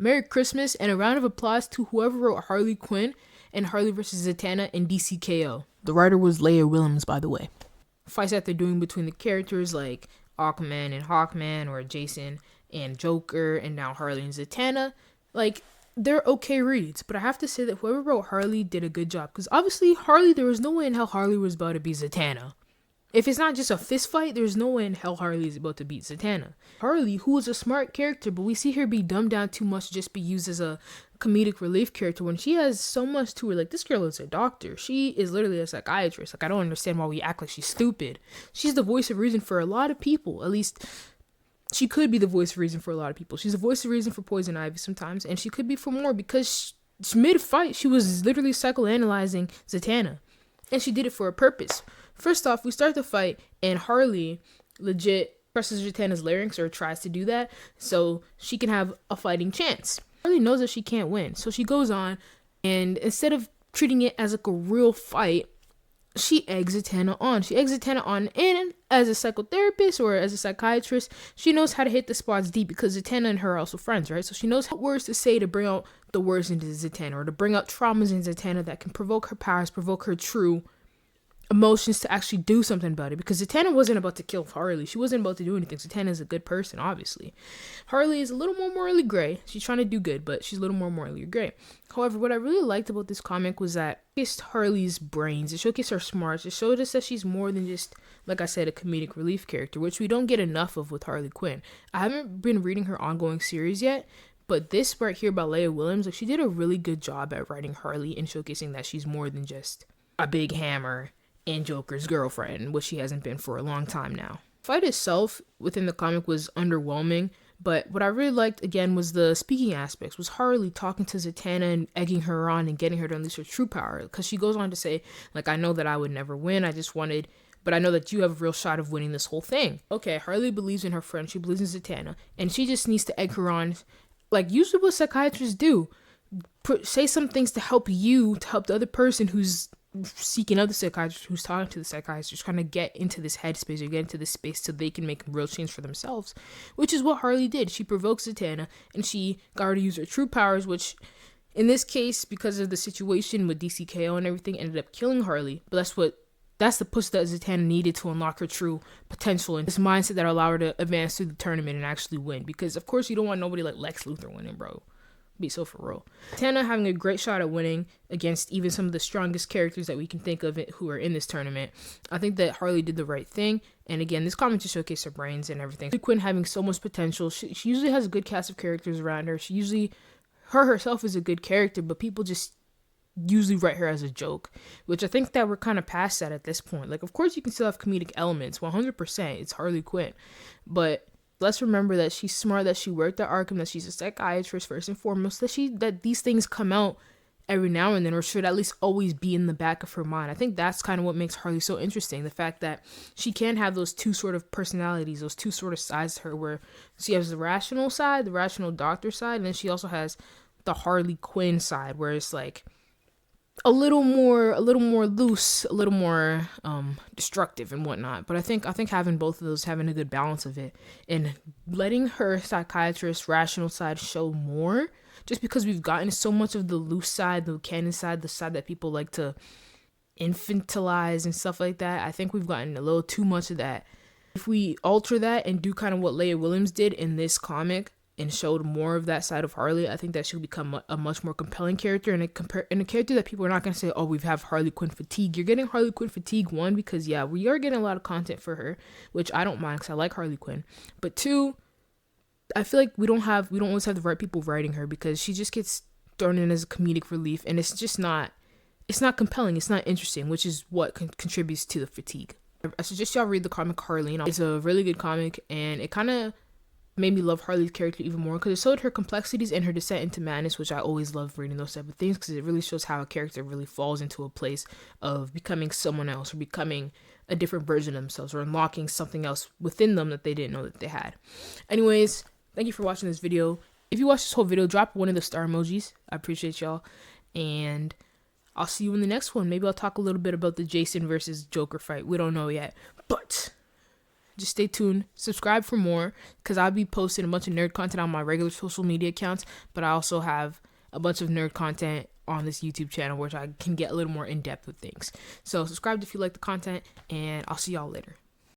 Merry Christmas and a round of applause to whoever wrote Harley Quinn and Harley vs. Zatanna in DCKO. The writer was Leah Williams, by the way. Fights that they're doing between the characters like Aquaman and Hawkman, or Jason and Joker, and now Harley and Zatanna, like, they're okay reads. But I have to say that whoever wrote Harley did a good job, because obviously Harley, there was no way in hell Harley was about to beat Zatanna. If it's not just a fist fight, there's no way in hell Harley is about to beat Zatanna. Harley, who is a smart character, but we see her be dumbed down too much to just be used as a comedic relief character when she has so much to her. Like, this girl is a doctor. She is literally a psychiatrist. Like, I don't understand why we act like she's stupid. She's the voice of reason for a lot of people. At least, she could be the voice of reason for a lot of people. She's the voice of reason for Poison Ivy sometimes, and she could be for more, because mid-fight, she was literally psychoanalyzing Zatanna. And she did it for a purpose. First off, we start the fight, and Harley legit presses Zatanna's larynx, or tries to do that, so she can have a fighting chance. Harley knows that she can't win, so she goes on, and instead of treating it as like a real fight, she eggs Zatanna on. She eggs Zatanna on, and as a psychotherapist or as a psychiatrist, she knows how to hit the spots deep, because Zatanna and her are also friends, right? So she knows what words to say to bring out the worst into Zatanna, or to bring out traumas in Zatanna that can provoke her powers, provoke her true emotions to actually do something about it. Because Zatanna wasn't about to kill Harley. She wasn't about to do anything. Zatanna is a good person, obviously. Harley is a little more morally gray. She's trying to do good, but she's a little more morally gray. However, what I really liked about this comic was that it showcased Harley's brains. It showcased her smarts. It showed us that she's more than just, like I said, a comedic relief character, which we don't get enough of with Harley Quinn. I haven't been reading her ongoing series yet, but this right here by Leah Williams, like, she did a really good job at writing Harley and showcasing that she's more than just a big hammer and Joker's girlfriend, which she hasn't been for a long time now. The fight itself within the comic was underwhelming, but what I really liked, again, was the speaking aspects, was Harley talking to Zatanna and egging her on and getting her to unleash her true power, because she goes on to say, like, I know that I would never win, but I know that you have a real shot of winning this whole thing. Okay, Harley believes in her friend, she believes in Zatanna, and she just needs to egg her on, like usually what psychiatrists do. Say some things to help you, to help the other person who's seeking out the psychiatrist, who's talking to the psychiatrist, trying to get into this headspace or get into this space so they can make a real change for themselves, which is what Harley did. She provoked Zatanna, and she got her to use her true powers, which in this case, because of the situation with DCKO and everything, ended up killing Harley. But that's the push that Zatanna needed to unlock her true potential, and this mindset that allowed her to advance through the tournament and actually win. Because of course you don't want nobody like Lex Luthor winning, bro. Be so for real. Zatanna having a great shot at winning against even some of the strongest characters that we can think of who are in this tournament. I think that Harley did the right thing, and again, this comic just showcased her brains and everything. Harley Quinn having so much potential. She usually has a good cast of characters around her. Her herself is a good character, but people just usually write her as a joke, which I think that we're kind of past that at this point. Like, of course you can still have comedic elements, 100%. It's Harley Quinn, but let's remember that she's smart, that she worked at Arkham, that she's a psychiatrist first and foremost, that these things come out every now and then, or should at least always be in the back of her mind. I think that's kind of what makes Harley so interesting. The fact that she can have those two sort of personalities, those two sort of sides to her, where she has the rational side, the rational doctor side, and then she also has the Harley Quinn side, where it's like a little more loose, a little more destructive and whatnot. But I think having both of those, having a good balance of it, and letting her psychiatrist rational side show more, just because we've gotten so much of the loose side, the canon side, the side that people like to infantilize and stuff like that. I think we've gotten a little too much of that. If we alter that and do kind of what Leah Williams did in this comic, and showed more of that side of Harley, I think that she'll become a much more compelling character, and a character that people are not going to say, oh, we have Harley Quinn fatigue. You're getting Harley Quinn fatigue, one, because yeah, we are getting a lot of content for her, which I don't mind because I like Harley Quinn, but two, I feel like we don't always have the right people writing her, because she just gets thrown in as a comedic relief, and it's not compelling, it's not interesting, which is what contributes to the fatigue. I suggest y'all read the comic Harley. It's a really good comic, and it kind of made me love Harley's character even more, because it showed her complexities and her descent into madness, which I always love reading those type of things, because it really shows how a character really falls into a place of becoming someone else, or becoming a different version of themselves, or unlocking something else within them that they didn't know that they had. Anyways, thank you for watching this video. If you watch this whole video, drop one of the star emojis. I appreciate y'all, and I'll see you in the next one. Maybe I'll talk a little bit about the Jason versus Joker fight. We don't know yet, but just stay tuned. Subscribe for more, because I'll be posting a bunch of nerd content on my regular social media accounts, but I also have a bunch of nerd content on this YouTube channel, which I can get a little more in depth with things. So subscribe if you like the content, and I'll see y'all later.